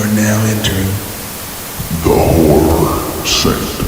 are now entering the horror sanctum.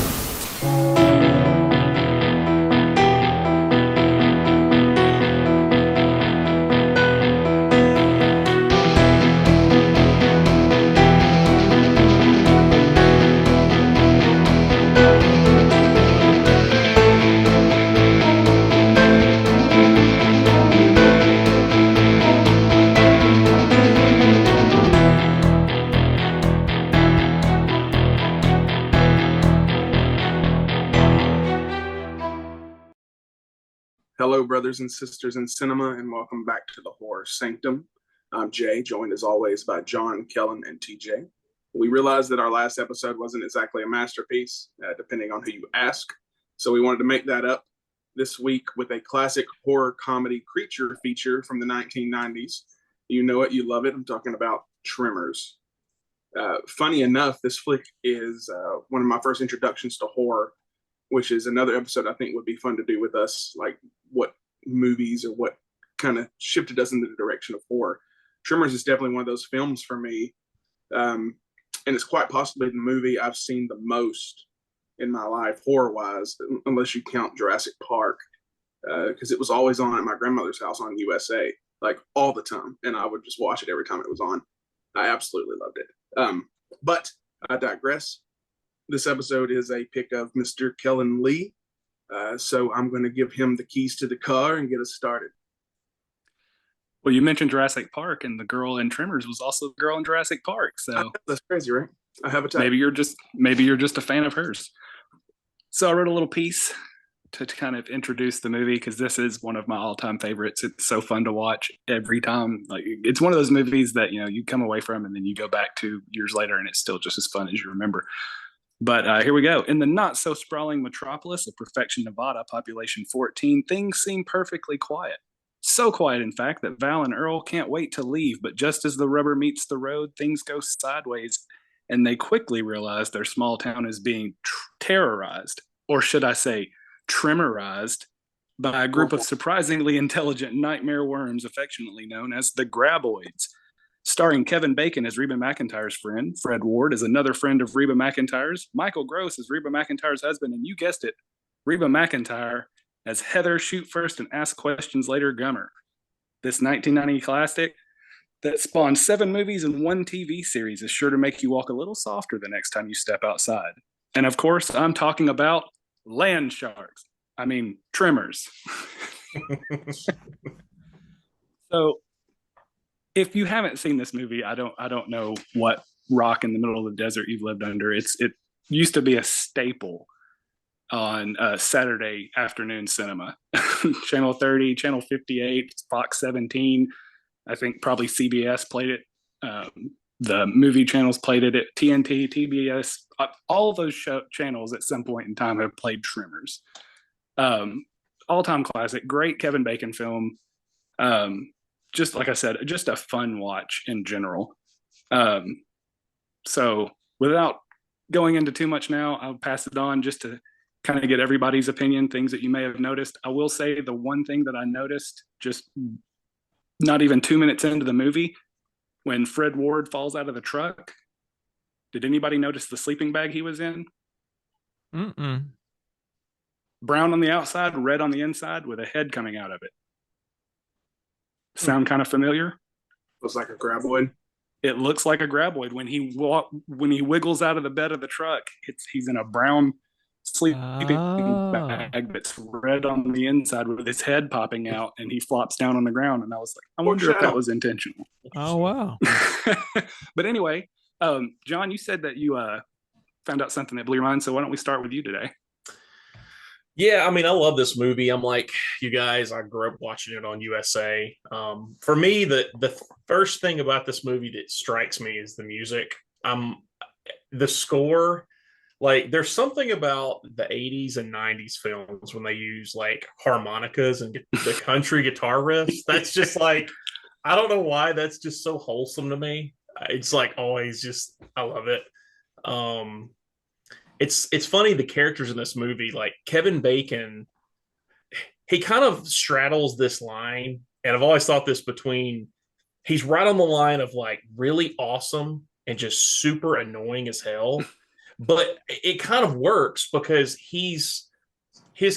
Hello, brothers and sisters in cinema, and welcome back to the Horror Sanctum. I'm Jay, joined as always by John, Kellen, and TJ. We realized that our last episode wasn't exactly a masterpiece, depending on who you ask, so we wanted to make that up this week with a classic horror comedy creature feature from the 1990s. You know it, you love it. I'm talking about Tremors. Funny enough, this flick is one of my first introductions to horror, which is another episode I think would be fun to do with us, like what movies or what kind of shifted us into the direction of horror. Tremors is definitely one of those films for me, and it's quite possibly the movie I've seen the most in my life, horror-wise, unless you count Jurassic Park, because it was always on at my grandmother's house on USA, like all the time, and I would just watch it every time it was on. I absolutely loved it. But I digress. This episode is a pick of Mr. Kellen Lee, so I'm going to give him the keys to the car and get us started. Well, you mentioned Jurassic Park, and the girl in Tremors was also the girl in Jurassic Park. So that's crazy, right? I have a type. Maybe you're just a fan of hers. So I wrote a little piece to kind of introduce the movie because this is one of my all-time favorites. It's so fun to watch every time. Like, it's one of those movies that you come away from and then you go back to years later and it's still just as fun as you remember. But here we go. In the not-so-sprawling metropolis of Perfection, Nevada, population 14, things seem perfectly quiet. So quiet, in fact, that Val and Earl can't wait to leave. But just as the rubber meets the road, things go sideways, and they quickly realize their small town is being terrorized, or should I say, tremorized, by a group of surprisingly intelligent nightmare worms affectionately known as the Graboids. Starring Kevin Bacon as Reba McEntire's friend, Fred Ward is another friend of Reba McEntire's, Michael Gross as Reba McEntire's husband, and you guessed it, Reba McEntire as Heather Shoot First and Ask Questions Later Gummer. This 1990 classic that spawned 7 movies and 1 TV series is sure to make you walk a little softer the next time you step outside. And of course, I'm talking about land sharks. I mean, Tremors. So, if you haven't seen this movie, I don't know what rock in the middle of the desert you've lived under. It used to be a staple on Saturday afternoon cinema. Channel 30, Channel 58, Fox 17. I think probably CBS played it. The movie channels played it at TNT, TBS. All of those channels at some point in time have played Tremors. All-time classic. Great Kevin Bacon film. Just like I said, just a fun watch in general. So without going into too much now, I'll pass it on just to kind of get everybody's opinion, things that you may have noticed. I will say the one thing that I noticed just not even 2 minutes into the movie, when Fred Ward falls out of the truck, did anybody notice the sleeping bag he was in? Mm-mm. Brown on the outside, red on the inside with a head coming out of it. Sound kind of familiar? Looks like a graboid. It looks like a graboid. When he wiggles out of the bed of the truck, he's in a brown sleeping bag that's red on the inside with his head popping out, and he flops down on the ground. And I was like, I wonder if that was intentional. Oh, wow. But anyway, John, you said that you found out something that blew your mind. So why don't we start with you today? Yeah, I mean, I love this movie. I'm like you guys. I grew up watching it on USA. For me, the first thing about this movie that strikes me is the music. The score. Like, there's something about the 80s and 90s films when they use like harmonicas and the country guitar riffs. That's just like, I don't know why. That's just so wholesome to me. It's like always just, I love it. It's funny, the characters in this movie, like Kevin Bacon, he kind of straddles this line, and I've always thought this between, he's right on the line of like really awesome and just super annoying as hell. But it kind of works because his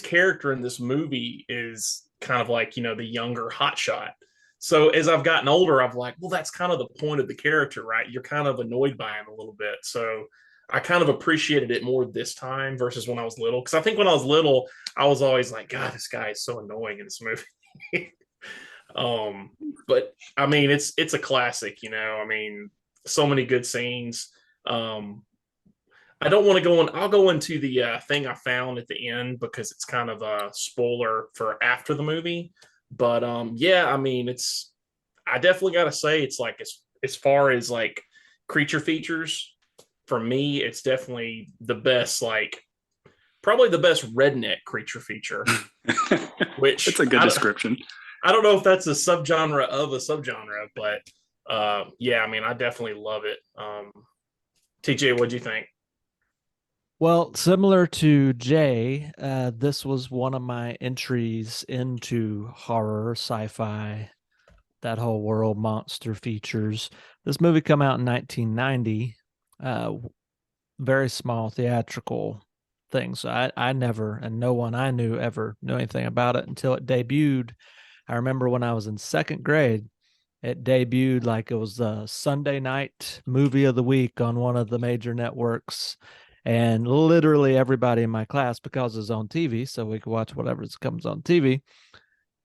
character in this movie is kind of like, the younger hotshot. So as I've gotten older, I've like, well, that's kind of the point of the character, right? You're kind of annoyed by him a little bit. So I kind of appreciated it more this time versus when I was little. Because I think when I was little, I was always like, God, this guy is so annoying in this movie. But I mean, it's a classic, I mean, so many good scenes. I don't want to go on. I'll go into the thing I found at the end because it's kind of a spoiler for after the movie. But yeah, I mean, I definitely got to say, it's like as far as like creature features, for me, it's definitely the best, like probably the best redneck creature feature. Which it's a good description. I don't know if that's a subgenre of a subgenre, but yeah, I mean, I definitely love it. TJ, what'd you think? Well, similar to Jay, this was one of my entries into horror, sci-fi, that whole world, monster features. This movie come out in 1990, very small theatrical thing. So I never, and no one I knew ever knew anything about it until it debuted. I remember when I was in second grade, it debuted like it was the Sunday night movie of the week on one of the major networks. And literally everybody in my class, because it's on TV, so we could watch whatever comes on TV.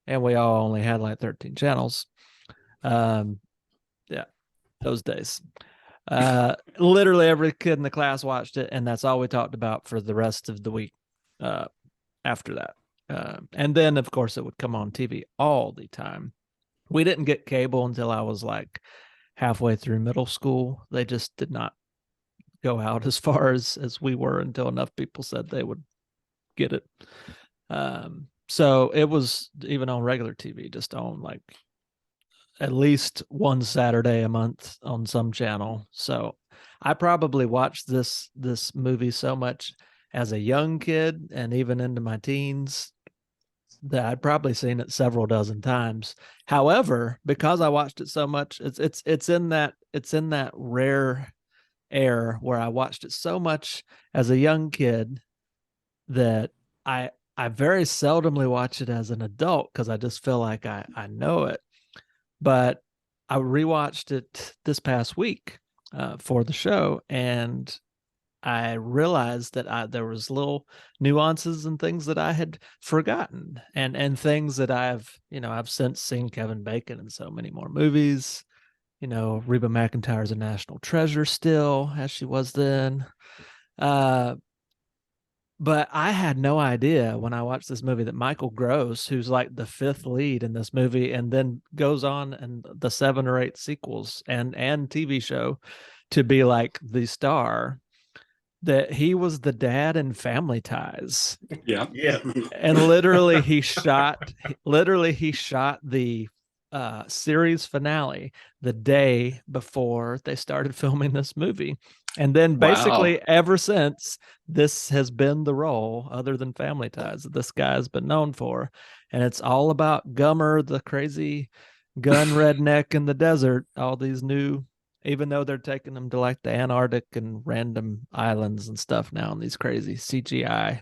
And we all only had like 13 channels. Yeah, those days. Literally every kid in the class watched it, and that's all we talked about for the rest of the week after that. And then, of course, it would come on TV all the time. We didn't get cable until I was like halfway through middle school. They just did not go out as far as we were until enough people said they would get it. So it was even on regular TV, just on like at least one Saturday a month on some channel. So I probably watched this movie so much as a young kid and even into my teens that I'd probably seen it several dozen times. However, because I watched it so much, it's in that rare air where I watched it so much as a young kid that I very seldomly watch it as an adult because I just feel like I know it. But I rewatched it this past week for the show, and I realized that there was little nuances and things that I had forgotten, and things that I've since seen Kevin Bacon in so many more movies. Reba McEntire's a national treasure still, as she was then. But I had no idea when I watched this movie that Michael Gross, who's like the fifth lead in this movie, and then goes on in the 7 or 8 sequels and TV show to be like the star, that he was the dad in Family Ties. Yeah. Yeah. And literally he shot the series finale the day before they started filming this movie. And then basically ever since, this has been the role, other than Family Ties, that this guy has been known for. And it's all about Gummer, the crazy gun redneck in the desert, all these new, even though they're taking them to like the Antarctic and random islands and stuff now in these crazy CGI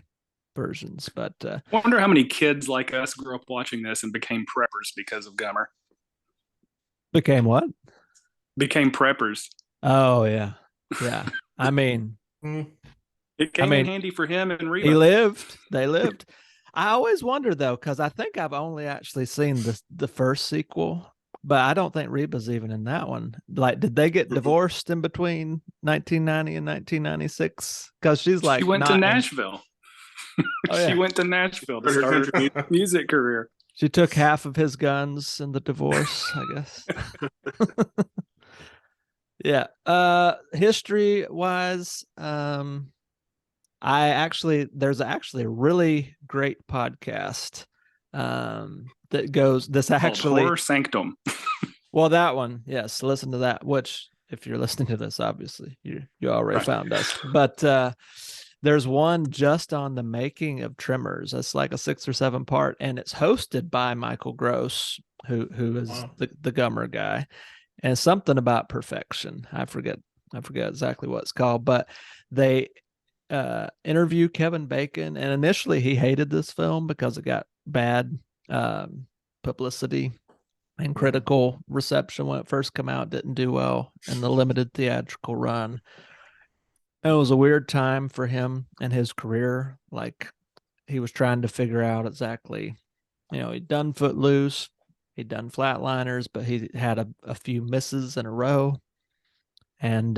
versions. But I wonder how many kids like us grew up watching this and became preppers because of Gummer. became what? Became preppers. Oh, yeah. Yeah. I mean, It came in handy for him and Reba. They lived. I always wonder though, because I think I've only actually seen the first sequel, but I don't think Reba's even in that one. Like, did they get divorced in between 1990 and 1996? Because she's like, she went to Nashville. Oh, yeah. She went to Nashville to start her music career. She took half of his guns in the divorce, I guess. Yeah. History wise, there's actually a really great podcast that goes this actually Horror Sanctum. Well, that one, yes, listen to that, which if you're listening to this, obviously you already found us. But there's one just on the making of Tremors. It's like a 6 or 7 part, and it's hosted by Michael Gross, who is the Gummer guy. And something about perfection. I forget I forget exactly what it's called, but they interview Kevin Bacon, and initially he hated this film because it got bad publicity and critical reception when it first came out. Didn't do well in the limited theatrical run. It was a weird time for him and his career. Like, he was trying to figure out exactly, he'd done Footloose, he'd done Flatliners, but he had a few misses in a row, and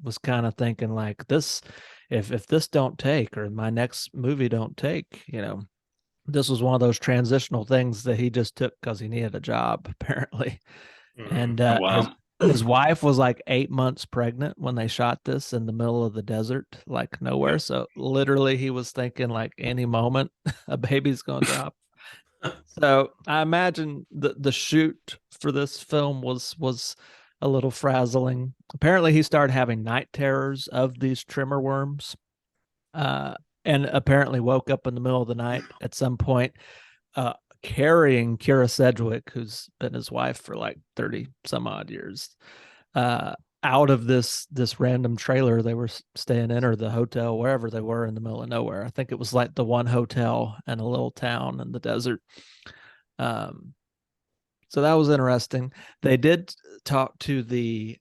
was kind of thinking like, this, if this don't take, or my next movie don't take, this was one of those transitional things that he just took because he needed a job, apparently. And Oh, wow. his wife was like 8 months pregnant when they shot this in the middle of the desert, like nowhere. So literally he was thinking like any moment a baby's going to drop. So I imagine the shoot for this film was a little frazzling. Apparently he started having night terrors of these tremor worms, and apparently woke up in the middle of the night at some point, carrying Kira Sedgwick, who's been his wife for like 30 some odd years, out of this random trailer they were staying in, or the hotel, wherever they were in the middle of nowhere. I think it was like the one hotel in a little town in the desert. So that was interesting. They did talk to the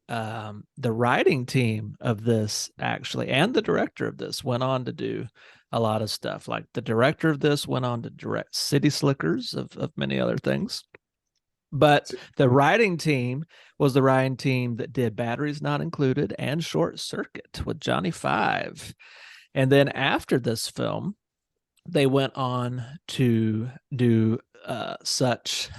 writing team of this, actually, and the director of this went on to do a lot of stuff. Like, the director of this went on to direct City Slickers, of many other things. But the writing team was the writing team that did Batteries Not Included and Short Circuit with Johnny Five. And then after this film, they went on to do such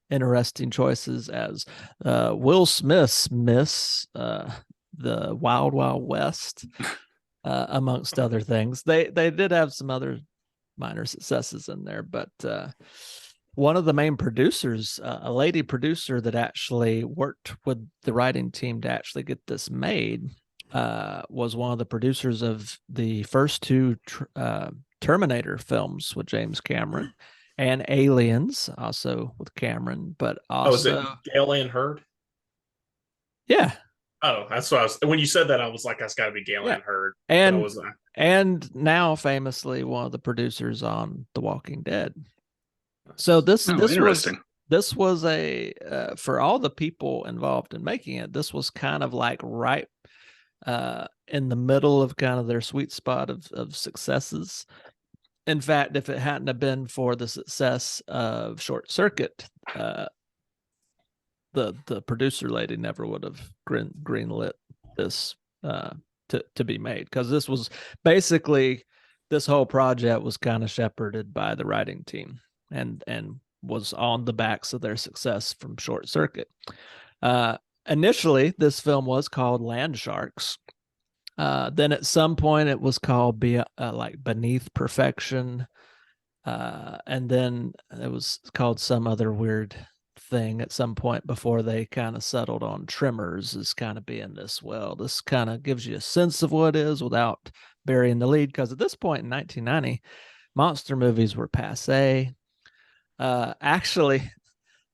interesting choices as Will Smith's Miss, the Wild Wild West, amongst other things. They did have some other minor successes in there, but one of the main producers, a lady producer that actually worked with the writing team to actually get this made, was one of the producers of the first two Terminator films with James Cameron, and Aliens, also with Cameron, but also... Oh, is it Gale Ann Hurd? Yeah. Oh, that's what I was... When you said that, I was like, that's got to be Gale Ann Hurd. And now famously one of the producers on The Walking Dead. So this was a for all the people involved in making it, this was kind of like right in the middle of kind of their sweet spot of successes. In fact, if it hadn't have been for the success of Short Circuit, the producer lady never would have greenlit this to be made, because this was basically, this whole project was kind of shepherded by the writing team and was on the backs of their success from Short Circuit. Initially, this film was called Land Sharks. Then at some point it was called like Beneath Perfection. And then it was called some other weird thing at some point before they kind of settled on Tremors as kind of being this, well, this kind of gives you a sense of what it is without burying the lead. Because at this point in 1990, monster movies were passé. Actually,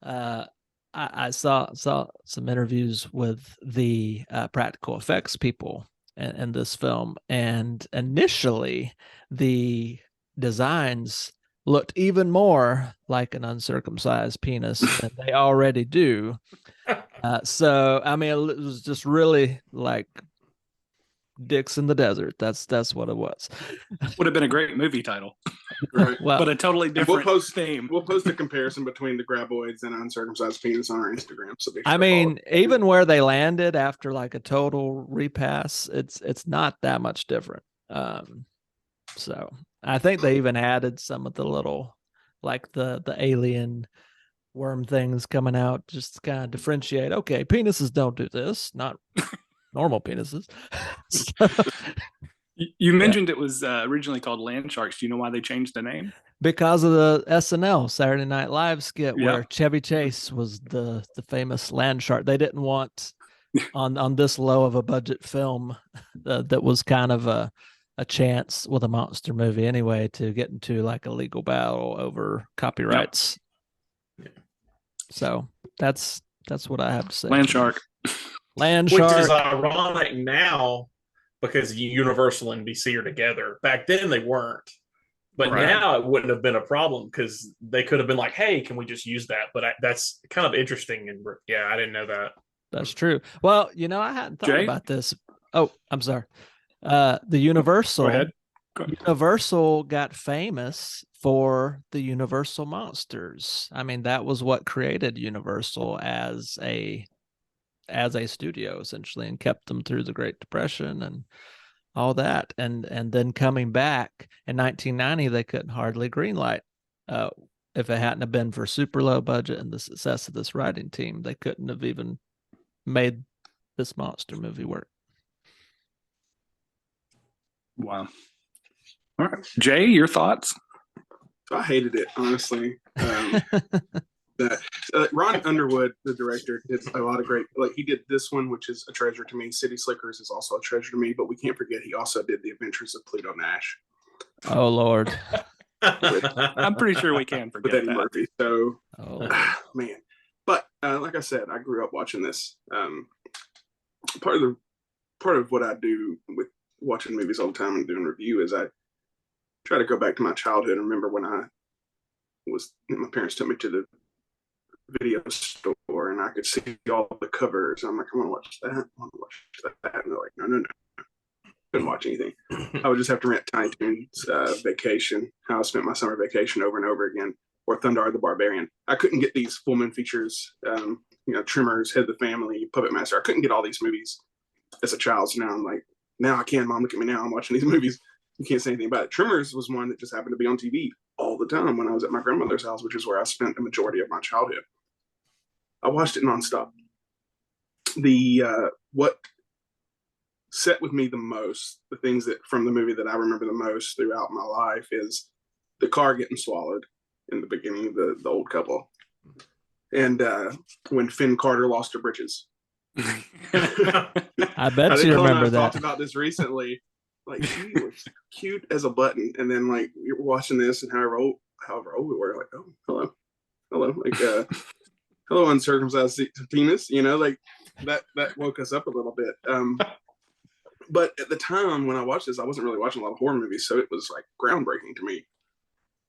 I saw some interviews with the practical effects people in this film, and initially the designs looked even more like an uncircumcised penis than they already do. So I mean, it was just really like dicks in the desert. That's what it was. Would have been a great movie title. Right. Well, but a totally different theme. We'll post a comparison between the graboids and uncircumcised penis on our Instagram. So I mean, even where they landed after like a total repass, it's not that much different. So I think they even added some of the little, like the alien worm things coming out, just to kind of differentiate. Okay, penises don't do this, not normal penises. You mentioned it was originally called Land Sharks. Do you know why they changed the name? Because of the SNL Saturday Night Live skit where Chevy Chase was the famous land shark. They didn't want on this low of a budget film that was kind of a chance with a monster movie anyway to get into like a legal battle over copyrights. Yep. So that's what I have to say. Land Shark. Land Which shark. is ironic now because Universal and DC are together. Back then they weren't. But Right. now it wouldn't have been a problem because they could have been like, "Hey, can we just use that?" But that's kind of interesting, and yeah, I didn't know that. That's true. Well, I hadn't thought Jay? about this. Oh, I'm sorry. The Go Universal. ahead. Go ahead. Universal got famous for the Universal monsters. I mean, that was what created Universal as a studio essentially, and kept them through the Great Depression and all that. And then coming back in 1990, they couldn't hardly greenlight. If it hadn't have been for super low budget and the success of this writing team, they couldn't have even made this monster movie work. Wow. All right. Jay, your thoughts? So I hated it, honestly. Ron Underwood, the director, did a lot of great. Like he did this one, which is a treasure to me. City Slickers is also a treasure to me, but we can't forget he also did The Adventures of Pluto Nash. Oh Lord. I'm pretty sure we can with forget Eddie that. Murphy. So, Oh. man. But like I said, I grew up watching this. Part of what I do with watching movies all the time and doing review is I try to go back to my childhood and remember when my parents took me to the video store and I could see all the covers. I'm like, I want to watch that. I want to watch that. And they're like, no. Couldn't watch anything. I would just have to rent Tiny Toons, Vacation, How I Spent My Summer Vacation over and over again, or Thundar the Barbarian. I couldn't get these full moon features, Tremors, Head of the Family, Puppet Master. I couldn't get all these movies as a child. So now I'm like, now I can. Mom, look at me now. I'm watching these movies. You can't say anything about it. Tremors was one that just happened to be on TV all the time when I was at my grandmother's house, which is where I spent the majority of my childhood. I watched it nonstop. What set with me the most, the things that from the movie that I remember the most throughout my life is the car getting swallowed in the beginning of the old couple. And when Finn Carter lost her britches. I bet you remember I that. talked about this recently. Like she was cute as a button. And then like we were watching this and however old we were, like, oh, hello. Like hello, uncircumcised penis, like that woke us up a little bit. But at the time when I watched this, I wasn't really watching a lot of horror movies, so it was like groundbreaking to me.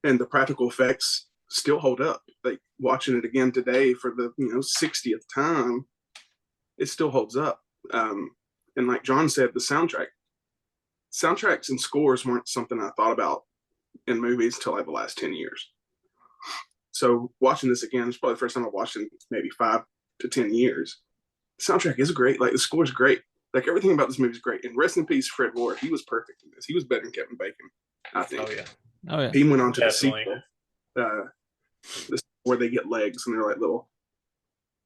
And the practical effects still hold up. Like watching it again today for the 60th time, it still holds up. And like John said, the soundtracks and scores weren't something I thought about in movies till like the last 10 years. So watching this again, it's probably the first time I've watched it in maybe 5 to 10 years. The soundtrack is great. Like the score is great. Like everything about this movie is great. And rest in peace, Fred Ward. He was perfect in this. He was better than Kevin Bacon, I think. Oh yeah. He went on to Definitely. the sequel, where they get legs and they're like little.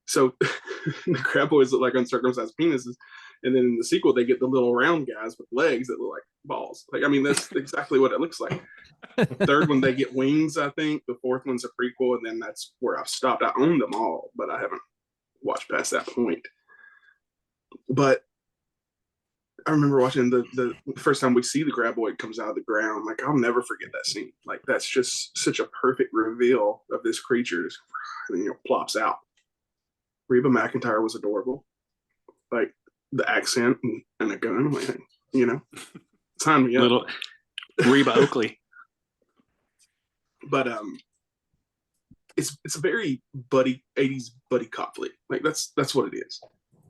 So the crab boys look like uncircumcised penises, and then in the sequel they get the little round guys with legs that look like balls. Like I mean, that's exactly what it looks like. Third one they get wings, I think. The fourth one's a prequel, and then that's where I've stopped. I own them all, but I haven't watched past that point. But I remember watching the first time we see the graboid comes out of the ground. Like I'll never forget that scene. Like that's just such a perfect reveal of this creature, and plops out. Reba McEntire was adorable. Like the accent and a gun. Like, sign me up. Little Reba Oakley. But it's a very 80s buddy cop flick. Like that's what it is.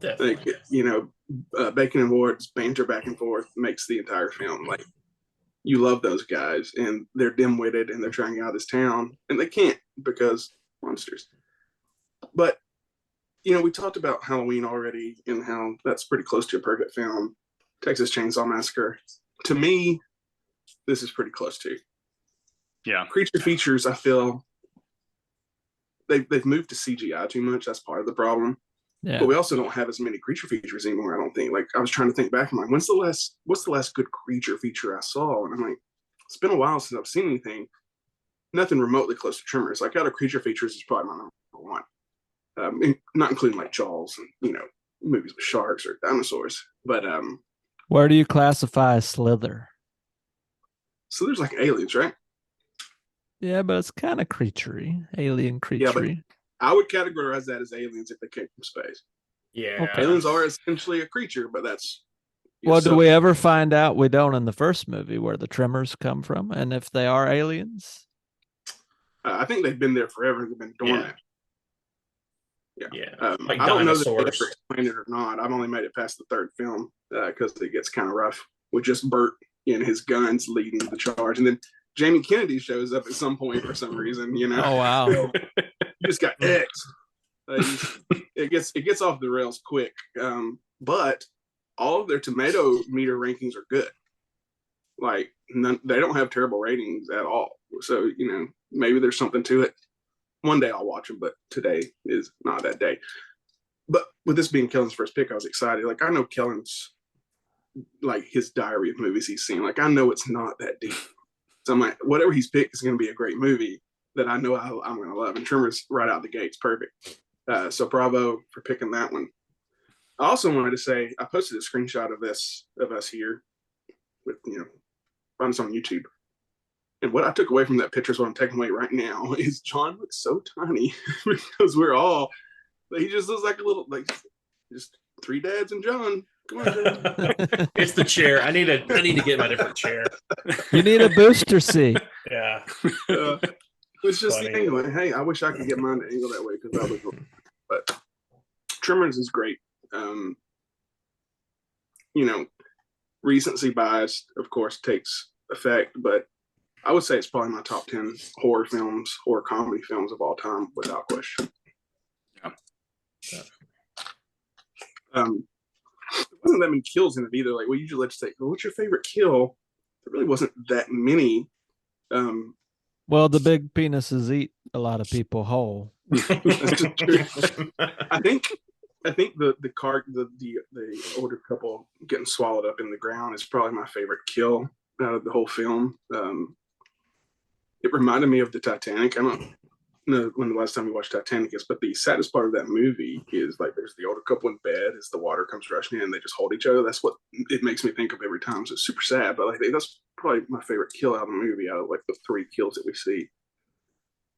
Definitely. Like, Bacon and Ward's banter back and forth makes the entire film. Like you love those guys, and they're dim-witted, and they're trying to get out of this town, and they can't because monsters. But we talked about Halloween already, and how that's pretty close to a perfect film. Texas Chainsaw Massacre. To me, this is pretty close to. Yeah. Creature features, I feel they've moved to CGI too much. That's part of the problem. Yeah. But we also don't have as many creature features anymore, I don't think. Like I was trying to think back, I'm like, what's the last good creature feature I saw? And I'm like, it's been a while since I've seen anything. Nothing remotely close to Tremors. Like out of creature features is probably my number one. Not including like Jaws and movies with sharks or dinosaurs. But where do you classify Slither? so there's like aliens, right? Yeah, but it's kind of creaturey, alien creaturey. I would categorize that as aliens if they came from space. Yeah. Okay. Aliens are essentially a creature, but that's Well, do so- we ever find out? We don't in the first movie where the Tremors come from, and if they are aliens. I think they've been there forever. They've been dormant. Yeah. I Like don't know that they dinosaurs. ever explained it or not. I've only made it past the third film because it gets kind of rough with just Bert and his guns leading the charge, and then Jamie Kennedy shows up at some point for some reason. You know, Oh wow! you just got X. It gets off the rails quick, but all of their tomato meter rankings are good. Like they don't have terrible ratings at all. So you know, maybe there's something to it. One day I'll watch them, but today is not that day. But with this being Kellen's first pick, I was excited. Like I know Kellen's like his diary of movies he's seen. Like I know it's not that deep. So I'm like, whatever he's picked is going to be a great movie that I know I'm going to love. And Tremors right out the gate's perfect. So bravo for picking that one. I also wanted to say I posted a screenshot of us here with find us on YouTube. And what I took away from that picture is what I'm taking away right now is John looks so tiny because he just looks like a little like just three dads and John. Come on, John. It's the chair. I need to get my different chair. You need a booster seat. Yeah. It's just Funny. the angle. Hey, I wish I could get mine to angle that way because I would. But Tremors is great. Recency bias, of course, takes effect, but I would say it's probably my top 10 horror comedy films of all time, without question. Yeah. There wasn't that many kills in it either. Like we usually like to say, well, what's your favorite kill? There really wasn't that many. Well, the big penises eat a lot of people whole. That's just true. I think the older couple getting swallowed up in the ground is probably my favorite kill out of the whole film. It reminded me of the Titanic. I don't know when the last time you watched Titanic is, but the saddest part of that movie is like there's the older couple in bed as the water comes rushing in and they just hold each other. That's what it makes me think of every time. So it's super sad, but like that's probably my favorite kill out of the movie out of like the three kills that we see.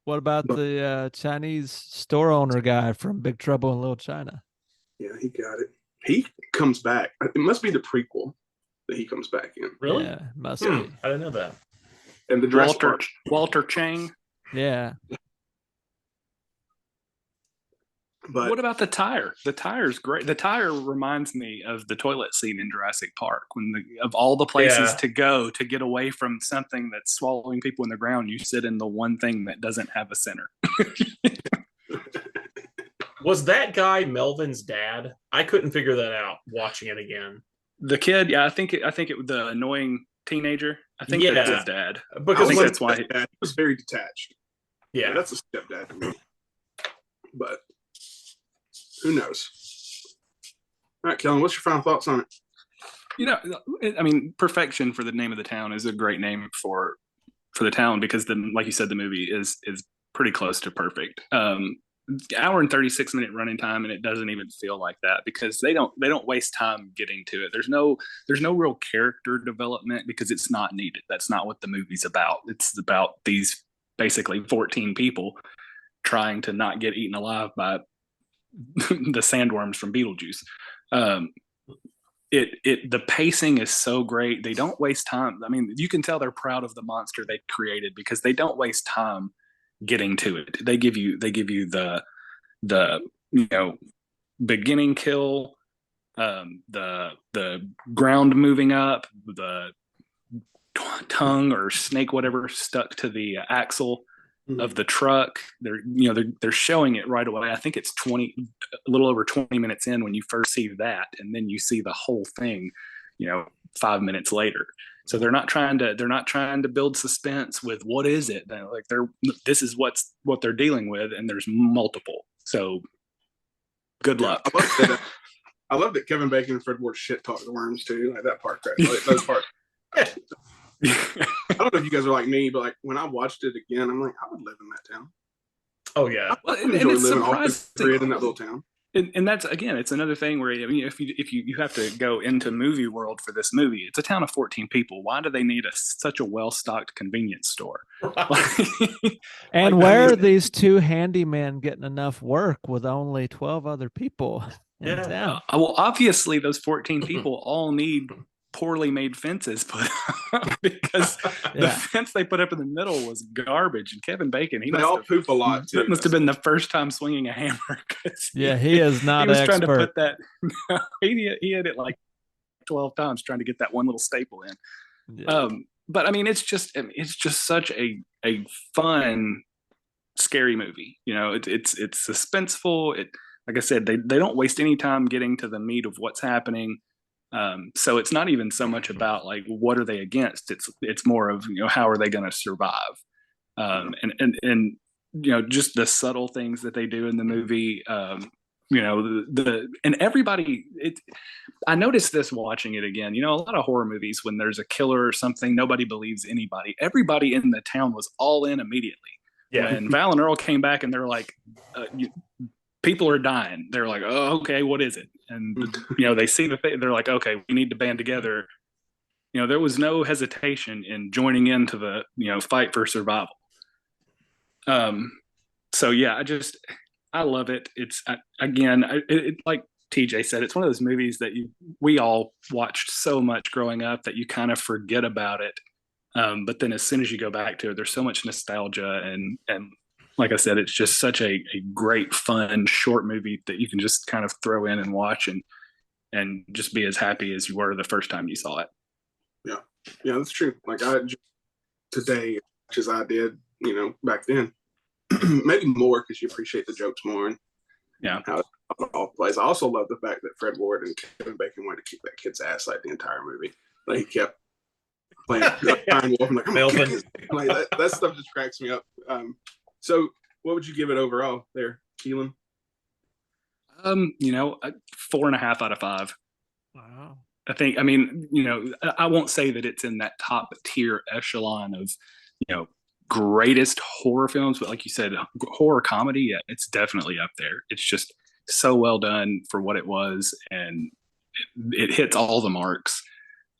What about the Chinese store owner guy from Big Trouble in Little China? Yeah, he got it. He comes back. It must be the prequel that he comes back in. Really? Yeah, must I be. didn't know that. And the Jurassic Walter Chang. Yeah. But What about the tire? The tire's great. The tire reminds me of the toilet scene in Jurassic Park when of all the places to go to get away from something that's swallowing people in the ground, you sit in the one thing that doesn't have a center. Was that guy Melvin's dad? I couldn't figure that out watching it again. The kid, yeah, I think it the annoying teenager. I think that's his dad. Because I think that's why he was very detached. yeah, That's a stepdad to me. But who knows? All right, Kellen, what's your final thoughts on it? I mean, Perfection for the name of the town is a great name for the town because like you said, the movie is pretty close to perfect. Hour and 36-minute running time, and it doesn't even feel like that because they don't waste time getting to it. There's no real character development because it's not needed. That's not what the movie's about. It's about these basically 14 people trying to not get eaten alive by the sandworms from Beetlejuice. The pacing is so great. They don't waste time. I mean, you can tell they're proud of the monster they created because they don't waste time getting to it. They give you the beginning kill, the ground moving up, the tongue or snake, whatever, stuck to the axle of the truck. They're showing it right away. I think it's a little over 20 minutes in when you first see that, and then you see the whole thing 5 minutes later. So they're not trying to build suspense with what is it. This is what they're dealing with, and there's multiple. So good luck. I love that Kevin Bacon and Fred Ward shit talk the worms too. Like that part cracks. Like those parts. I don't know if you guys are like me, but like when I watched it again, I'm like, I would live in that town. Oh yeah, I would enjoy living all period in that little town. And that's, again, it's another thing where, I mean, if you have to go into movie world for this movie, it's a town of 14 people. Why do they need such a well-stocked convenience store? And where are these two handymen getting enough work with only 12 other people? in Yeah. town. Well, obviously, those 14 people all need poorly made fences put up because the Yeah. fence they put up in the middle was garbage. And Kevin Bacon, They all poop a lot too. that must have been the first time swinging a hammer. 'Cause Yeah, he is not he was an trying to expert. put that. He had it like 12 times trying to get that one little staple in. Yeah. But I mean, it's just such a fun, scary movie. You know, it's suspenseful. Like I said, they don't waste any time getting to the meat of what's happening. So it's not even so much about like what are they against. It's more of, you know, how are they going to survive. And you know, just the subtle things that they do in the movie. You know, and everybody. I noticed this watching it again. You know, a lot of horror movies, when there's a killer or something, nobody believes anybody. Everybody in the town was all in immediately. Yeah. When Val and Earl came back and they're like, people are dying. They're like, oh, okay, what is it? And, you know, they see the thing. They're like, okay, we need to band together. You know, there was no hesitation in joining into the, you know, fight for survival. So yeah, I love it. It's again, like TJ said, it's one of those movies that we all watched so much growing up that you kind of forget about it. But then as soon as you go back to it, there's so much nostalgia and like I said, it's just such a great, fun, short movie that you can just kind of throw in and watch and just be as happy as you were the first time you saw it. Yeah, that's true. Like today, as I did, you know, back then, maybe more because you appreciate the jokes more and how it all plays. I also love the fact that Fred Ward and Kevin Bacon wanted to kick that kid's ass like the entire movie. Like he kept playing Iron Wolf. I'm like, like that stuff just cracks me up. So what would you give it overall there, Keelan? You know, 4.5 out of 5. Wow. I mean, you know, I won't say that it's in that top tier echelon of, you know, greatest horror films, but like you said, horror comedy, yeah, it's definitely up there. It's just so well done for what it was, and it hits all the marks.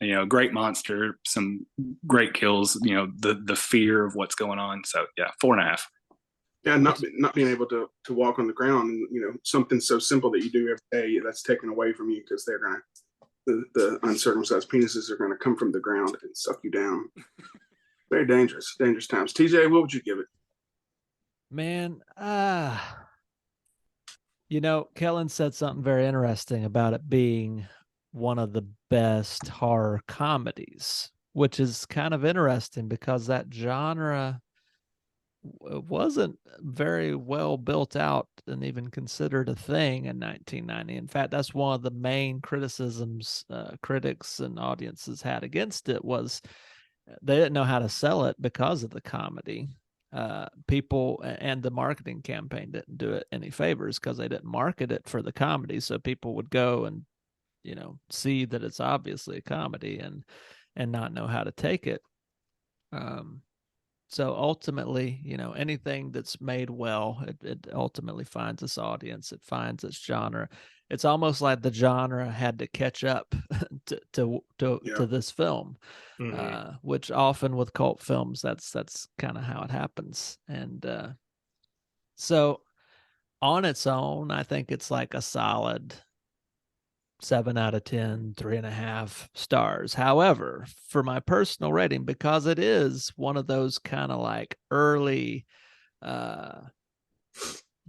You know, great monster, some great kills. You know, the fear of what's going on. So yeah, 4.5. Yeah, not being able to walk on the ground, and you know, something so simple that you do every day that's taken away from you because they're gonna the uncircumcised penises are gonna come from the ground and suck you down. Very dangerous times. TJ, what would you give it? Man, you know, Kellen said something very interesting about it being one of the best horror comedies, which is kind of interesting because that genre wasn't very well built out and even considered a thing in 1990. In fact, that's one of the main criticisms critics and audiences had against it was they didn't know how to sell it because of the comedy. People and the marketing campaign didn't do it any favors because they didn't market it for the comedy. So people would go and, you know, see that it's obviously a comedy and not know how to take it. So ultimately, you know, anything that's made well, it ultimately finds its audience. It finds its genre. It's almost like the genre had to catch up to this film, which often with cult films, that's kind of how it happens. And so on its own, I think it's like a solid 7 out of 10, 3.5 stars. However, for my personal rating, because it is one of those kind of like early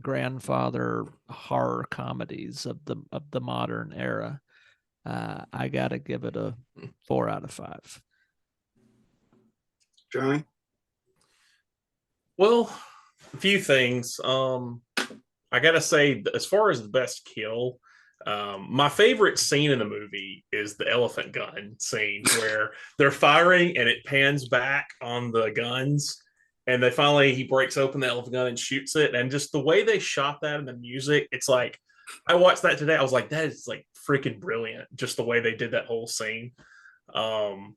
grandfather horror comedies of the modern era, I gotta give it a 4 out of 5. Johnny? Well, a few things. I gotta say, as far as the best kill, my favorite scene in the movie is the elephant gun scene where they're firing and it pans back on the guns and he breaks open the elephant gun and shoots it. And just the way they shot that and the music, it's like, I watched that today. I was like, that is like freaking brilliant. Just the way they did that whole scene. And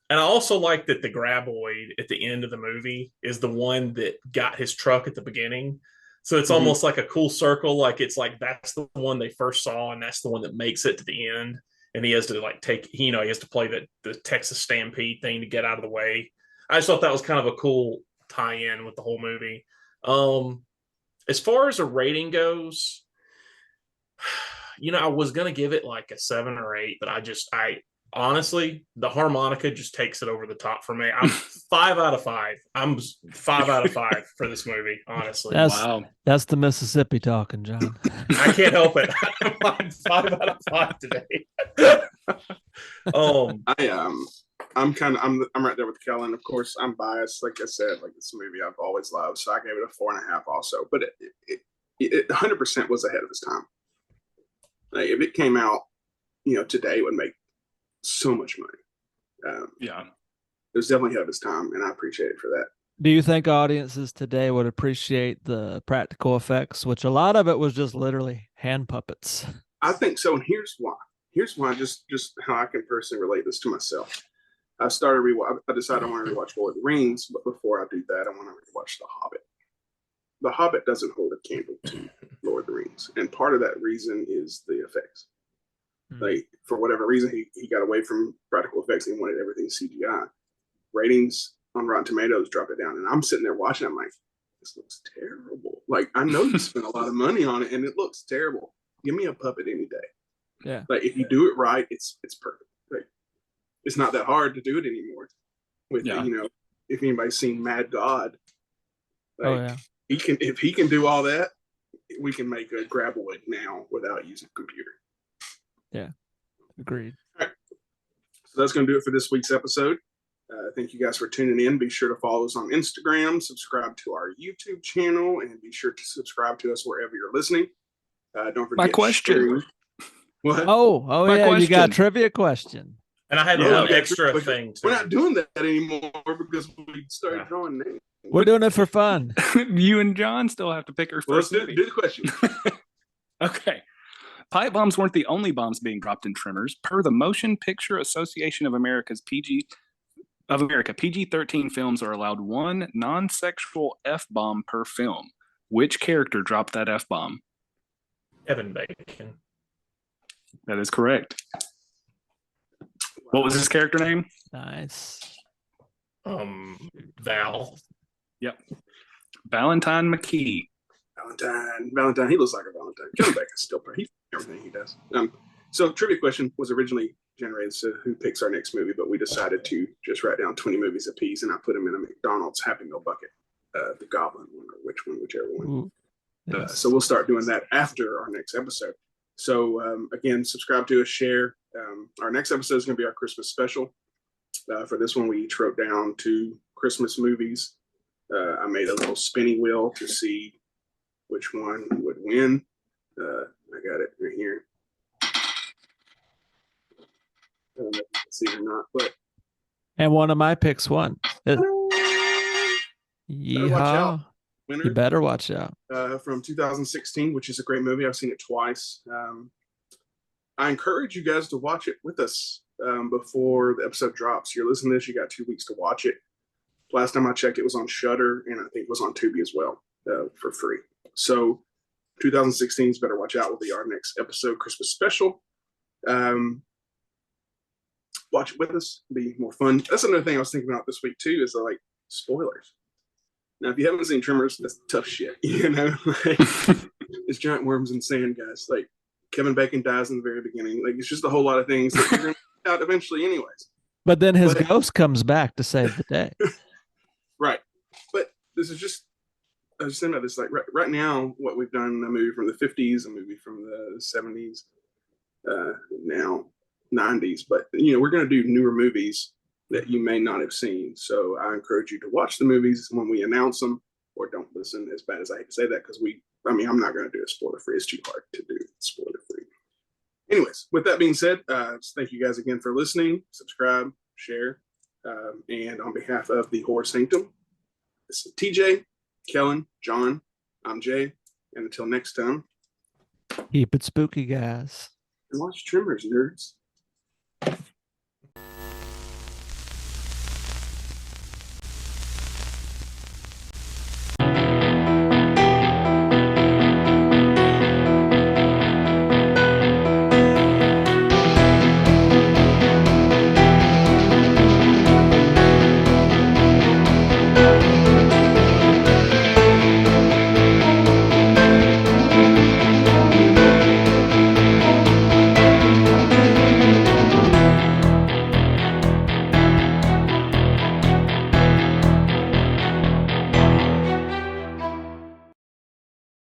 I also like that the graboid at the end of the movie is the one that got his truck at the beginning. So it's almost like a cool circle. Like it's like that's the one they first saw, and that's the one that makes it to the end. And he has to like he has to play the Texas Stampede thing to get out of the way. I just thought that was kind of a cool tie-in with the whole movie. As far as a rating goes, I was gonna give it like a 7 or 8, but I honestly, the harmonica just takes it over the top for me. I'm 5 out of 5. I'm 5 out of 5 for this movie. Honestly, That's the Mississippi talking, John. I can't help it. I'm 5 out of 5 today. I'm right there with Kellen. Of course, I'm biased. Like I said, like this movie I've always loved, so I gave it a 4.5 also. But it 100% was ahead of its time. Like if it came out, today, it would make so much money. Yeah, it was definitely ahead of its time, and I appreciate it for that. Do you think audiences today would appreciate the practical effects, which a lot of it was just literally hand puppets? I think so, and here's why. Just how I can personally relate this to myself. I decided I want to rewatch Lord of the Rings, but before I do that, I want to rewatch The Hobbit. The Hobbit doesn't hold a candle to Lord of the Rings, and part of that reason is the effects. Like for whatever reason, he got away from practical effects and he wanted everything CGI. Ratings on Rotten Tomatoes dropped it down, and I'm sitting there watching. I'm like, this looks terrible. Like I know you spent a lot of money on it, and it looks terrible. Give me a puppet any day. Yeah. Like if you do it right, it's perfect. Like it's not that hard to do it anymore. With if anybody's seen Mad God, like if he can do all that, we can make a Graboid now without using a computer. Yeah, agreed. All right. So that's going to do it for this week's episode. Thank you guys for tuning in. Be sure to follow us on Instagram, subscribe to our YouTube channel, and be sure to subscribe to us wherever you're listening. Don't forget. My question. What? Oh yeah, question. You got a trivia question. And I had one extra thing. We're not doing that anymore because we started drawing names. We're doing it for fun. You and John still have to pick our first. Let's do the question. Okay. Pipe bombs weren't the only bombs being dropped in Tremors. Per the Motion Picture Association of America's PG-13 films are allowed one non-sexual F-bomb per film. Which character dropped that F-bomb? Kevin Bacon. That is correct. What was his character name? Nice. Val. Yep. Valentine McKee. Valentine. He looks like a Valentine. Kevin Bacon's still pretty. Everything he does. So trivia question was originally generated to who picks our next movie, but we decided to just write down 20 movies apiece, and I put them in a McDonald's Happy Meal bucket. The Goblin one, or whichever one. Ooh, yes. So we'll start doing that after our next episode. So again, subscribe to us, share. Our next episode is going to be our Christmas special. For this one, we each wrote down 2 Christmas movies. I made a little spinny wheel to see which one would win. I got it right here. I don't know if you can see it or not, but and one of my picks won. Yeehaw. Winner, you better watch out. From 2016, which is a great movie. I've seen it twice. I encourage you guys to watch it with us before the episode drops. You're listening to this, you got 2 weeks to watch it. Last time I checked, it was on Shudder, and I think it was on Tubi as well for free. So 2016's Better Watch Out will be our next episode, Christmas special. Watch it with us. It'll be more fun. That's another thing I was thinking about this week too, is like spoilers. Now, if you haven't seen Tremors, that's tough shit. It's giant worms and sand, guys. Like Kevin Bacon dies in the very beginning. Like it's just a whole lot of things that you're gonna find out eventually, anyways. But then his ghost comes back to save the day. Right. But this is just, I was thinking about this, like right now, what we've done, a movie from the 50s, a movie from the 70s, now 90s. But, we're going to do newer movies that you may not have seen. So I encourage you to watch the movies when we announce them, or don't listen, as bad as I hate to say that, because I'm not going to do a spoiler free. It's too hard to do spoiler free. Anyways, with that being said, thank you guys again for listening. Subscribe, share, and on behalf of the Horror Sanctum, this is TJ, Kellen, John, I'm Jay, and until next time, keep it spooky, guys. And watch Tremors, nerds.